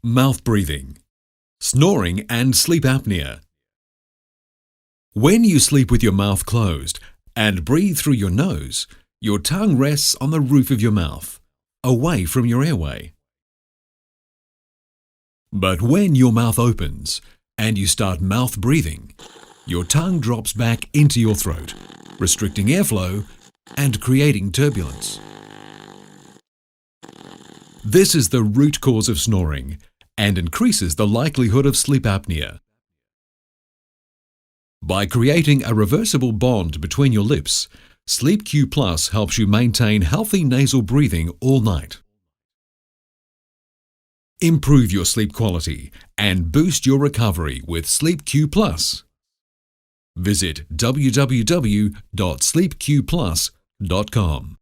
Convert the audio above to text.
Mouth breathing, snoring and sleep apnea. When you sleep with your mouth closed and breathe through your nose, your tongue rests on the roof of your mouth, away from your airway. But when your mouth opens and you start mouth breathing, your tongue drops back into your throat, restricting airflow and creating turbulence. This is the root cause of snoring and increases the likelihood of sleep apnea. By creating a reversible bond between your lips, sleepQ Plus helps you maintain healthy nasal breathing all night. Improve your sleep quality and boost your recovery with sleepQ Plus. Visit www.sleepqplus.com.